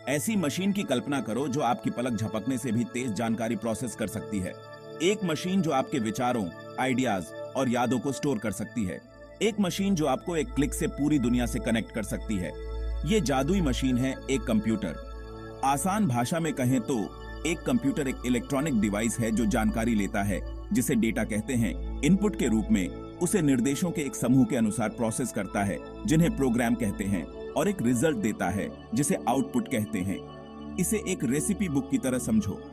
ऐसी मशीन की कल्पना करो जो आपकी पलक झपकने से भी तेज जानकारी प्रोसेस कर सकती है। एक मशीन जो आपके विचारों, आइडियाज और यादों को स्टोर कर सकती है। एक मशीन जो आपको एक क्लिक से पूरी दुनिया से कनेक्ट कर सकती है। ये जादुई मशीन है एक कंप्यूटर। आसान भाषा में कहें तो एक कंप्यूटर एक इलेक्ट्रॉनिक डिवाइस है जो जानकारी लेता है, जिसे डेटा कहते हैं, इनपुट के रूप में उसे निर्देशों के एक समूह के अनुसार प्रोसेस करता है, जिन्हें प्रोग्राम कहते हैं, और एक रिजल्ट देता है जिसे आउटपुट कहते हैं। इसे एक रेसिपी बुक की तरह समझो।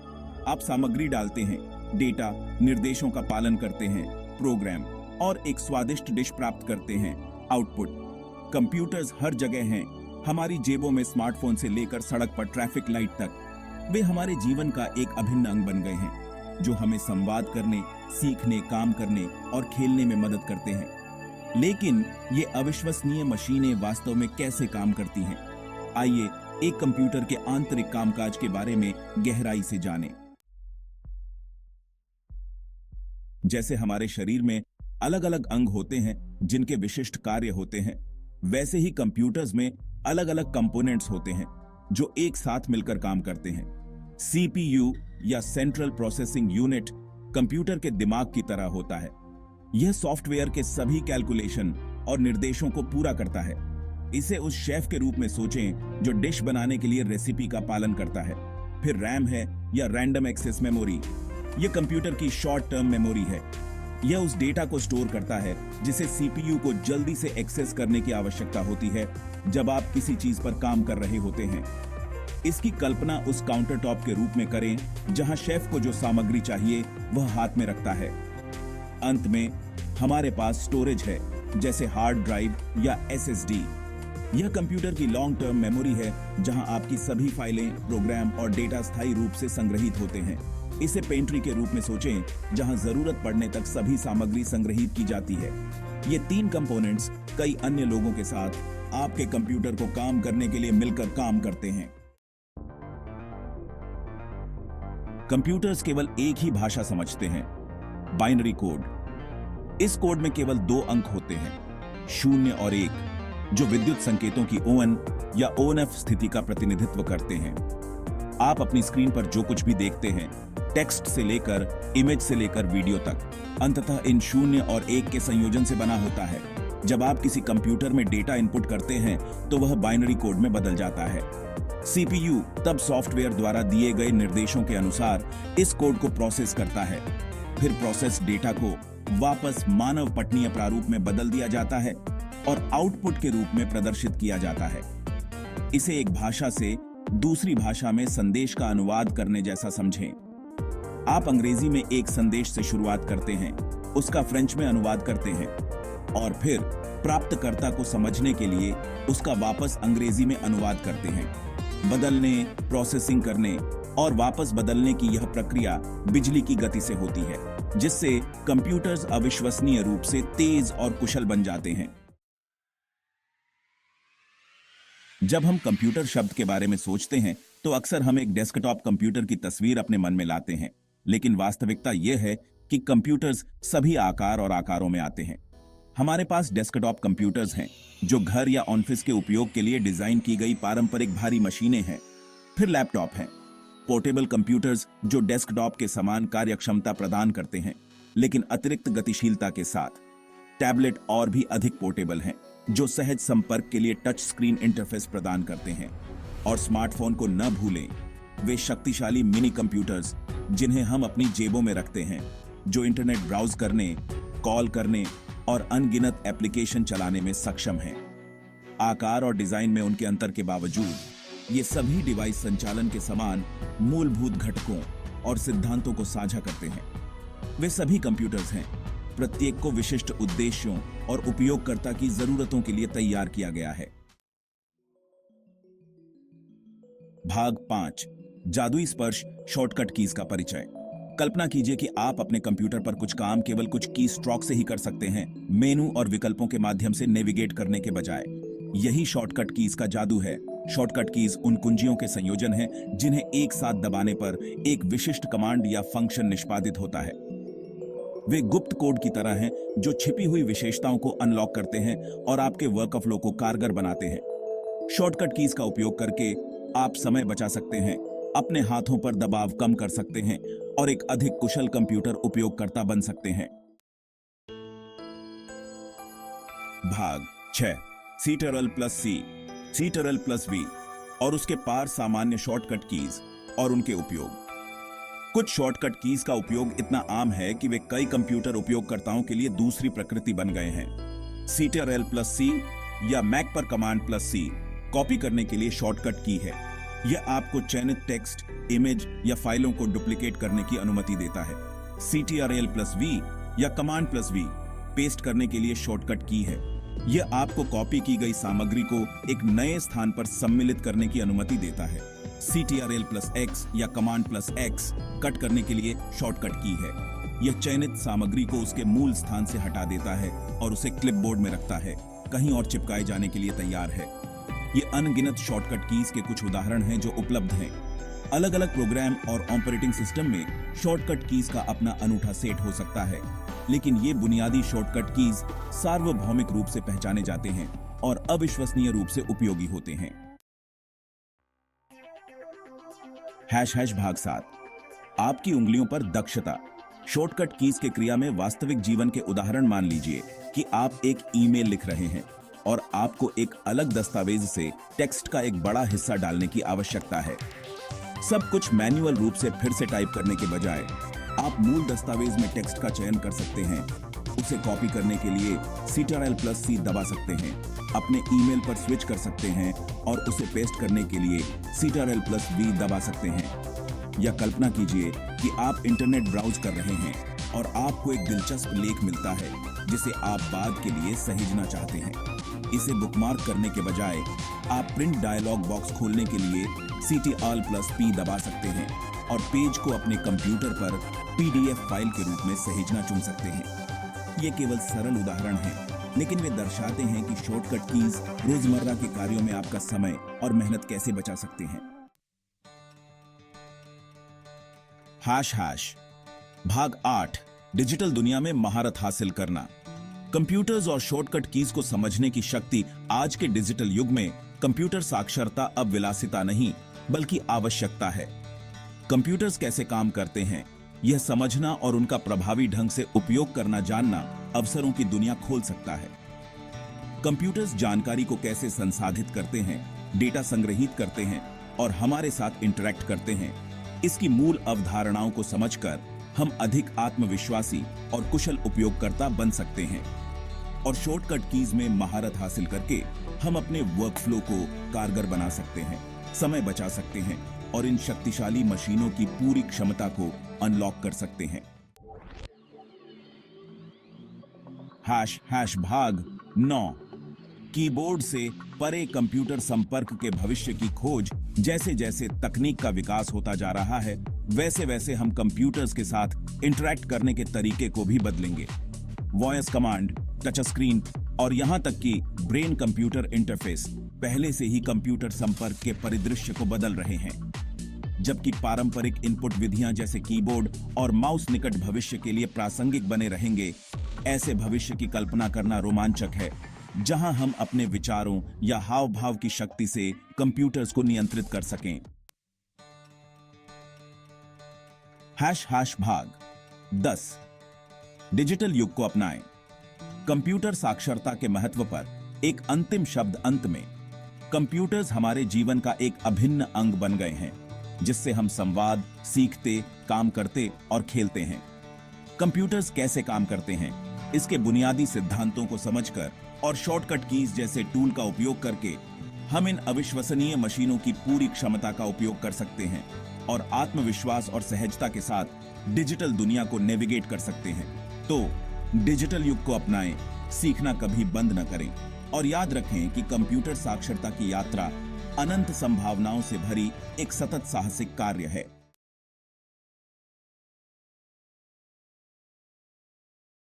आप सामग्री डालते हैं, डेटा, निर्देशों का पालन करते हैं, प्रोग्राम, और एक स्वादिष्ट डिश प्राप्त करते हैं, आउटपुट। कंप्यूटर्स हर जगह हैं, हमारी जेबों में स्मार्टफोन से लेकर सड़क पर ट्रैफिक लाइट तक। वे हमारे जीवन का एक अभिन्न अंग बन गए हैं, जो हमें संवाद करने, सीखने, काम करने और खेलने में मदद करते हैं। लेकिन ये अविश्वसनीय मशीनें वास्तव में कैसे काम करती हैं? आइए एक कंप्यूटर के आंतरिक कामकाज के बारे में गहराई से जानें। जैसे हमारे शरीर में अलग-अलग अंग होते हैं जिनके विशिष्ट कार्य होते हैं, वैसे ही कंप्यूटर्स में अलग-अलग कंपोनेंट्स होते हैं जो एक साथ मिलकर काम करते हैं। सीपीयू या सेंट्रल प्रोसेसिंग यूनिट कंप्यूटर के दिमाग की तरह होता है। यह सॉफ्टवेयर के सभी कैलकुलेशन और निर्देशों को पूरा करता है। इसे उस शेफ के रूप में सोचें जो डिश बनाने के लिए रेसिपी का पालन करता है। फिर रैम है या रैंडम एक्सेस मेमोरी। यह कंप्यूटर की शॉर्ट टर्म मेमोरी है। यह उस डेटा को स्टोर करता है जिसे सीपीयू को जल्दी से एक्सेस करने की आवश्यकता होती है जब आप किसी चीज पर काम कर रहे होते हैं। इसकी कल्पना उस काउंटर टॉप के रूप में करें जहां शेफ को जो सामग्री चाहिए वह हाथ में रखता है। अंत में हमारे पास स्टोरेज है, जैसे हार्ड ड्राइव या एसएसडी। यह कंप्यूटर की लॉन्ग टर्म मेमोरी है जहां आपकी सभी फाइलें, प्रोग्राम और डेटा स्थायी रूप से संग्रहित होते हैं। इसे पेंट्री के रूप में सोचें जहां जरूरत पड़ने तक सभी सामग्री संग्रहित की जाती है। ये तीन कंपोनेंट्स कई अन्य लोगों के साथ आपके कंप्यूटर को काम करने के लिए मिलकर काम करते हैं। कंप्यूटर्स केवल एक ही भाषा समझते हैं, बाइनरी कोड। इस कोड में केवल दो अंक होते हैं, 0 और 1, जो विद्युत संकेतों की ON या ONF स्थिति का प्रतिनिधित्व करते हैं। आप अपनी स्क्रीन पर जो कुछ भी देखते हैं, टेक्स्ट से लेकर इमेज से लेकर वीडियो तक, अंततः इन 0 और 1 के संयोजन से बना होता है। जब आप किसी कंप्यूटर में डेटा इनपुट करते हैं तो वह बाइनरी कोड में बदल जाता है। सीपीयू तब सॉफ्टवेयर द्वारा दिए गए निर्देशों के अनुसार इस कोड को प्रोसेस करता है। फिर प्रोसेस डेटा को वापस मानव पठनीय प्रारूप में बदल दिया जाता है और आउटपुट के रूप में प्रदर्शित किया जाता है। इसे एक भाषा से दूसरी भाषा में संदेश का अनुवाद करने जैसा समझें। आप अंग्रेजी में एक संदेश से शुरुआत करते हैं, उसका फ्रेंच में अनुवाद करते हैं और फिर प्राप्तकर्ता को समझने के लिए उसका वापस अंग्रेजी में अनुवाद करते हैं। बदलने, प्रोसेसिंग करने और वापस बदलने की यह प्रक्रिया बिजली की गति से होती है, जिससे कंप्यूटर्स अविश्वसनीय रूप से तेज और कुशल बन जाते हैं। जब हम कंप्यूटर शब्द के बारे में सोचते हैं तो अक्सर हम एक डेस्कटॉप कंप्यूटर की तस्वीर अपने मन में लाते हैं, लेकिन वास्तविकता यह है कि कंप्यूटर्स सभी आकार और आकारों में आते हैं। हमारे पास डेस्कटॉप कंप्यूटर्स हैं जो घर या ऑफिस के उपयोग के लिए डिजाइन की गई पारंपरिक भारी मशीनें हैं। फिर लैपटॉप हैं, पोर्टेबल कंप्यूटर्स जो डेस्कटॉप के समान कार्यक्षमता प्रदान करते हैं लेकिन अतिरिक्त गतिशीलता के साथ। टैबलेट और भी अधिक पोर्टेबल हैं जो सहज संपर्क के लिए टच स्क्रीन इंटरफेस प्रदान करते हैं। और स्मार्टफोन को न भूलें, वे शक्तिशाली मिनी कंप्यूटर्स जिन्हें हम अपनी जेबों में रखते हैं, जो इंटरनेट ब्राउज करने, कॉल करने और अनगिनत एप्लीकेशन चलाने में सक्षम हैं। आकार और डिजाइन में उनके अंतर के बावजूद ये सभी डिवाइस संचालन के समान मूलभूत घटकों और सिद्धांतों को साझा करते हैं। वे सभी कंप्यूटर्स हैं, प्रत्येक को विशिष्ट उद्देश्यों और उपयोगकर्ता की जरूरतों के लिए तैयार किया गया है। भाग 5, जादुई स्पर्श, शॉर्टकट कीज का परिचय। कल्पना कीजिए कि आप अपने कंप्यूटर पर कुछ काम केवल कुछ की स्ट्रोक से ही कर सकते हैं, मेनू और विकल्पों के माध्यम से नेविगेट करने के बजाय। यही शॉर्टकट कीज का जादू है। शॉर्टकट कीज उन कुंजियों के संयोजन हैं जिन्हें एक साथ दबाने पर एक विशिष्ट कमांड या फंक्शन निष्पादित होता है। वे गुप्त कोड की तरह हैं जो छिपी हुई विशेषताओं को अनलॉक करते हैं और आपके वर्कफ्लो को कारगर बनाते हैं। शॉर्टकट कीज का उपयोग करके आप समय बचा सकते हैं, अपने हाथों पर दबाव कम कर सकते हैं और एक अधिक कुशल कंप्यूटर उपयोगकर्ता बन सकते हैं। भाग 6 Ctrl + C, Ctrl + V और उसके पार सामान्य शॉर्टकट कीज और उनके उपयोग। कुछ शॉर्टकट कीज का उपयोग इतना आम है कि वे कई कंप्यूटर उपयोगकर्ताओं के लिए दूसरी प्रकृति बन गए हैं। Ctrl + C या मैक पर Command + C कॉपी करने के लिए शॉर्टकट की है। यह आपको चयनित टेक्स्ट, इमेज या फाइलों को डुप्लीकेट करने की अनुमति देता है। Ctrl + V या Command + V पेस्ट करने के लिए शॉर्टकट की है। यह आपको कॉपी की गई सामग्री को एक नए स्थान पर सम्मिलित करने की अनुमति देता है। Ctrl + X या Command + X कट करने के लिए शॉर्टकट की है। यह चयनित सामग्री को उसके मूल स्थान से हटा देता है और उसे क्लिपबोर्ड में रखता है, कहीं और चिपकाए जाने के लिए तैयार है। ये अनगिनत शॉर्टकट कीज के कुछ उदाहरण हैं जो उपलब्ध हैं। अलग अलग प्रोग्राम और ऑपरेटिंग सिस्टम में शॉर्टकट कीज का अपना अनूठा सेट हो सकता है, लेकिन ये बुनियादी शॉर्टकट कीज सार्वभौमिक रूप से पहचाने जाते हैं और अविश्वसनीय रूप से उपयोगी होते हैं। भाग 7 आपकी उंगलियों पर दक्षता। शॉर्टकट कीज के क्रिया में वास्तविक जीवन के उदाहरण मान लीजिए कि आप एक ईमेल लिख रहे हैं और आपको एक अलग दस्तावेज से टेक्स्ट का एक बड़ा हिस्सा डालने की आवश्यकता है। सब कुछ मैन्युअल रूप से फिर से टाइप करने के बजाय आप मूल दस्तावेज में टेक्स्ट का चयन कर सकते हैं। उसे कॉपी करने के लिए Ctrl + C दबा सकते हैं, अपने ईमेल पर स्विच कर सकते हैं और उसे पेस्ट करने के लिए Ctrl + V दबा सकते हैं। या कल्पना कीजिए कि आप इंटरनेट ब्राउज कर रहे हैं और आपको एक दिलचस्प लेख मिलता है जिसे आप बाद के लिए सहेजना चाहते हैं। इसे बुकमार्क करने के बजाय आप प्रिंट डायलॉग बॉक्स खोलने के लिए Ctrl + P दबा सकते हैं और पेज को अपने कंप्यूटर पर PDF फाइल के रूप में सहेजना चुन सकते हैं। ये केवल सरल उदाहरण हैं, लेकिन वे दर्शाते हैं कि शॉर्टकट कीज रोजमर्रा के कार्यों में आपका समय और मेहनत कैसे बचा सकते हैं। भाग 8 डिजिटल दुनिया में महारत हासिल करना। कंप्यूटर्स और शॉर्टकट कीज को समझने की शक्ति आज के डिजिटल युग में कंप्यूटर साक्षरता अब विलासिता नहीं बल्कि आवश्यकता है। कंप्यूटर्स कैसे काम करते हैं, यह समझना और उनका प्रभावी ढंग से उपयोग करना जानना अवसरों की दुनिया खोल सकता है। कंप्यूटर्स जानकारी को कैसे संसाधित करते हैं, डेटा संग्रहित करते हैं और हमारे साथ इंटरैक्ट करते हैं, इसकी मूल अवधारणाओं को समझकर हम अधिक आत्मविश्वासी और कुशल उपयोगकर्ता बन सकते हैं। और शॉर्टकट कीज में महारत हासिल करके हम अपने वर्कफ्लो को कारगर बना सकते हैं, समय बचा सकते हैं और इन शक्तिशाली मशीनों की पूरी क्षमता को अनलॉक कर सकते हैं। भाग 9 कीबोर्ड से परे कंप्यूटर संपर्क के भविष्य की खोज। जैसे जैसे तकनीक का विकास होता जा रहा है, वैसे वैसे हम कंप्यूटर्स के साथ इंटरैक्ट करने के तरीके को भी बदलेंगे। वॉइस कमांड, टच स्क्रीन और यहां तक कि ब्रेन कंप्यूटर इंटरफेस पहले से ही कंप्यूटर संपर्क के परिदृश्य को बदल रहे हैं। जबकि पारंपरिक इनपुट विधियां जैसे कीबोर्ड और माउस निकट भविष्य के लिए प्रासंगिक बने रहेंगे, ऐसे भविष्य की कल्पना करना रोमांचक है जहां हम अपने विचारों या हाव भाव की शक्ति से कंप्यूटर्स को नियंत्रित कर सकें। भाग 10 डिजिटल युग को अपनाएं। कंप्यूटर साक्षरता के महत्व पर एक अंतिम शब्द अंत में। कंप्यूटर्स हमारे जीवन का एक अभिन्न अंग बन गए हैं, जिससे हम संवाद, सीखते, काम करते और खेलते हैं। कंप्यूटर्स कैसे काम करते हैं, इसके बुनियादी सिद्धांतों को समझकर और शॉर्टकट कीज जैसे टूल का उपयोग करके हम इन अविश्वसनीय मशीनों की पूरी क्षमता का उपयोग कर सकते हैं और आत्मविश्वास और सहजता के साथ डिजिटल दुनिया को नेविगेट कर सकते हैं। तो डिजिटल युग को अपनाएं, सीखना कभी बंद न करें और याद रखें कि कंप्यूटर साक्षरता की यात्रा अनंत संभावनाओं से भरी एक सतत साहसिक कार्य है।